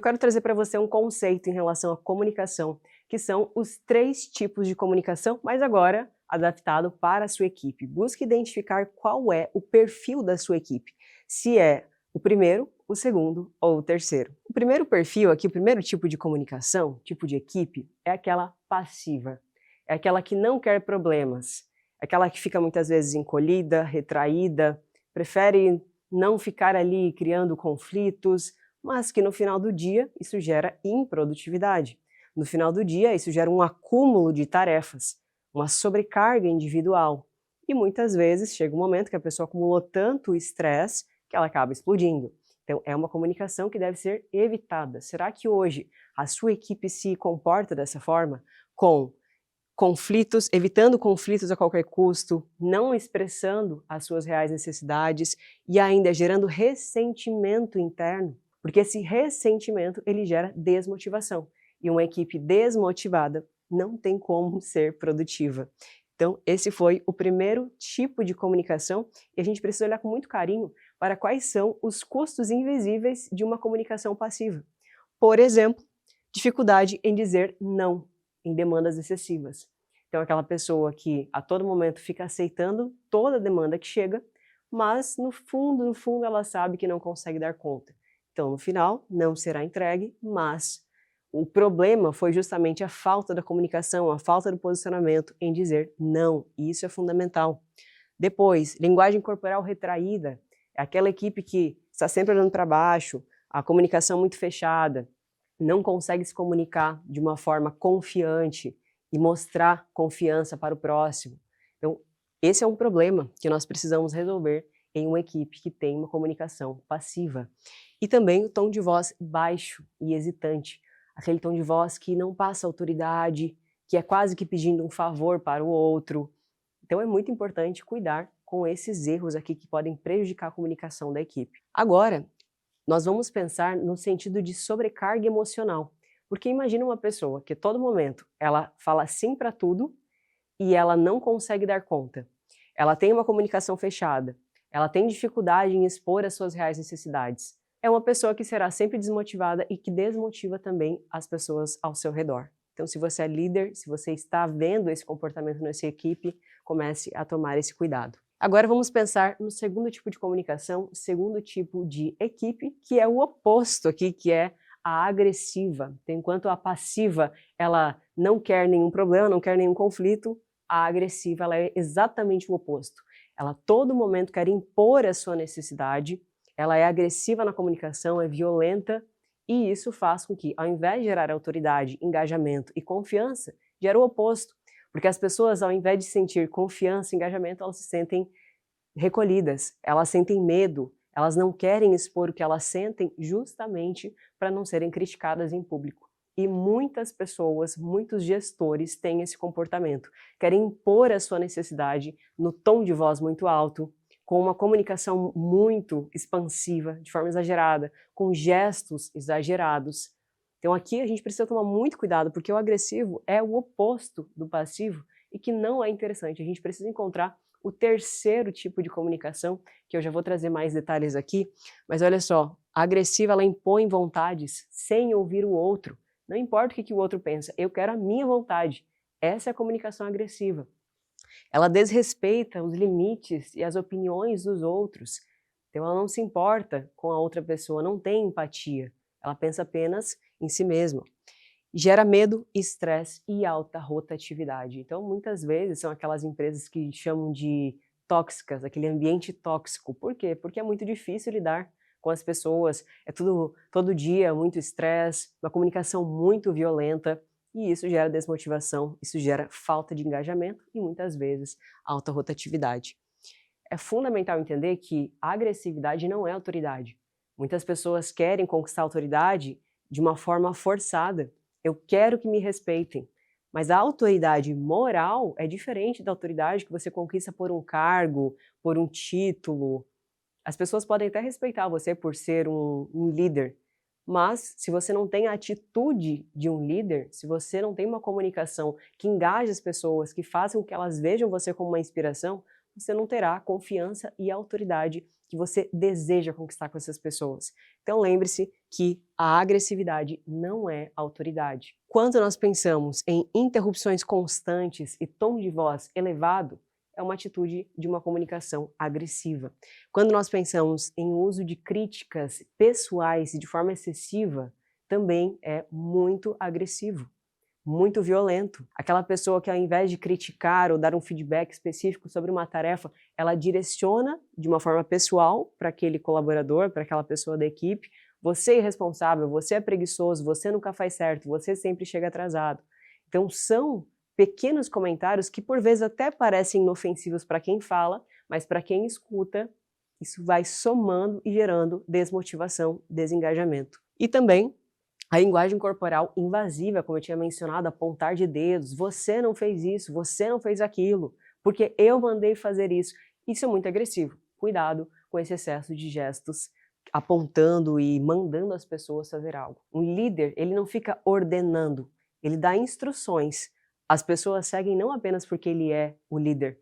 Eu quero trazer para você um conceito em relação à comunicação, que são os 3 tipos de comunicação, mas agora adaptado para a sua equipe. Busque identificar qual é o perfil da sua equipe, se é o primeiro, o segundo ou o terceiro. O primeiro perfil aqui, o primeiro tipo de comunicação, tipo de equipe, é aquela passiva. É aquela que não quer problemas, é aquela que fica muitas vezes encolhida, retraída, prefere não ficar ali criando conflitos, mas que no final do dia isso gera improdutividade. No final do dia isso gera um acúmulo de tarefas, uma sobrecarga individual. E muitas vezes chega um momento que a pessoa acumulou tanto estresse que ela acaba explodindo. Então é uma comunicação que deve ser evitada. Será que hoje a sua equipe se comporta dessa forma? Com conflitos, evitando conflitos a qualquer custo, não expressando as suas reais necessidades e ainda gerando ressentimento interno, porque esse ressentimento ele gera desmotivação e uma equipe desmotivada não tem como ser produtiva. Então esse foi o primeiro tipo de comunicação e a gente precisa olhar com muito carinho para quais são os custos invisíveis de uma comunicação passiva. Por exemplo, dificuldade em dizer não em demandas excessivas. Então, aquela pessoa que a todo momento fica aceitando toda a demanda que chega, mas no fundo, ela sabe que não consegue dar conta. Então, no final, não será entregue, mas o problema foi justamente a falta da comunicação, a falta do posicionamento em dizer não, e isso é fundamental. Depois, linguagem corporal retraída, é aquela equipe que está sempre olhando para baixo, a comunicação muito fechada, não consegue se comunicar de uma forma confiante e mostrar confiança para o próximo. Então, esse é um problema que nós precisamos resolver em uma equipe que tem uma comunicação passiva. E também o tom de voz baixo e hesitante, aquele tom de voz que não passa autoridade, que é quase que pedindo um favor para o outro. Então é muito importante cuidar com esses erros aqui que podem prejudicar a comunicação da equipe. Agora, nós vamos pensar no sentido de sobrecarga emocional. Porque imagina uma pessoa que a todo momento ela fala sim para tudo e ela não consegue dar conta. Ela tem uma comunicação fechada, ela tem dificuldade em expor as suas reais necessidades. É uma pessoa que será sempre desmotivada e que desmotiva também as pessoas ao seu redor. Então, se você é líder, se você está vendo esse comportamento na sua equipe, comece a tomar esse cuidado. Agora vamos pensar no segundo tipo de comunicação, segundo tipo de equipe, que é o oposto aqui, que é a agressiva. Então, enquanto a passiva, ela não quer nenhum problema, não quer nenhum conflito, a agressiva ela é exatamente o oposto. Ela a todo momento quer impor a sua necessidade, ela é agressiva na comunicação, é violenta, e isso faz com que, ao invés de gerar autoridade, engajamento e confiança, gera o oposto. Porque as pessoas, ao invés de sentir confiança e engajamento, elas se sentem recolhidas, elas sentem medo, elas não querem expor o que elas sentem justamente para não serem criticadas em público. E muitas pessoas, muitos gestores têm esse comportamento, querem impor a sua necessidade no tom de voz muito alto, com uma comunicação muito expansiva, de forma exagerada, com gestos exagerados. Então aqui a gente precisa tomar muito cuidado, porque o agressivo é o oposto do passivo e que não é interessante. A gente precisa encontrar o terceiro tipo de comunicação, que eu já vou trazer mais detalhes aqui, mas olha só, a agressiva ela impõe vontades sem ouvir o outro. Não importa o que o outro pensa, eu quero a minha vontade. Essa é a comunicação agressiva. Ela desrespeita os limites e as opiniões dos outros. Então ela não se importa com a outra pessoa, não tem empatia. Ela pensa apenas em si mesma. Gera medo, estresse e alta rotatividade. Então, muitas vezes, são aquelas empresas que chamam de tóxicas, aquele ambiente tóxico. Por quê? Porque é muito difícil lidar com as pessoas, é tudo, todo dia, muito estresse, uma comunicação muito violenta, e isso gera desmotivação, isso gera falta de engajamento e, muitas vezes, alta rotatividade. É fundamental entender que a agressividade não é autoridade. Muitas pessoas querem conquistar a autoridade de uma forma forçada. Eu quero que me respeitem. Mas a autoridade moral é diferente da autoridade que você conquista por um cargo, por um título. As pessoas podem até respeitar você por ser um líder, mas se você não tem a atitude de um líder, se você não tem uma comunicação que engaje as pessoas, que faça com que elas vejam você como uma inspiração, você não terá confiança e autoridade que você deseja conquistar com essas pessoas. Então lembre-se que a agressividade não é autoridade. Quando nós pensamos em interrupções constantes e tom de voz elevado, é uma atitude de uma comunicação agressiva. Quando nós pensamos em uso de críticas pessoais de forma excessiva, também é muito agressivo, muito violento. Aquela pessoa que ao invés de criticar ou dar um feedback específico sobre uma tarefa, ela direciona de uma forma pessoal para aquele colaborador, para aquela pessoa da equipe: você é irresponsável, você é preguiçoso, você nunca faz certo, você sempre chega atrasado. Então são pequenos comentários que por vezes até parecem inofensivos para quem fala, mas para quem escuta, isso vai somando e gerando desmotivação, desengajamento. E também a linguagem corporal invasiva, como eu tinha mencionado, apontar de dedos: você não fez isso, você não fez aquilo, porque eu mandei fazer isso. Isso é muito agressivo. Cuidado com esse excesso de gestos apontando e mandando as pessoas fazer algo. Um líder, ele não fica ordenando, ele dá instruções. As pessoas seguem não apenas porque ele é o líder,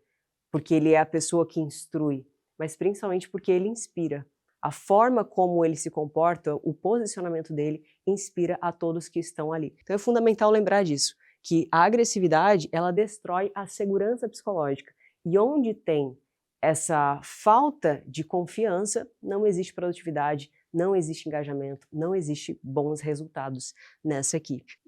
porque ele é a pessoa que instrui, mas principalmente porque ele inspira. A forma como ele se comporta, o posicionamento dele, inspira a todos que estão ali. Então é fundamental lembrar disso, que a agressividade, ela destrói a segurança psicológica. E onde tem essa falta de confiança, não existe produtividade, não existe engajamento, não existe bons resultados nessa equipe.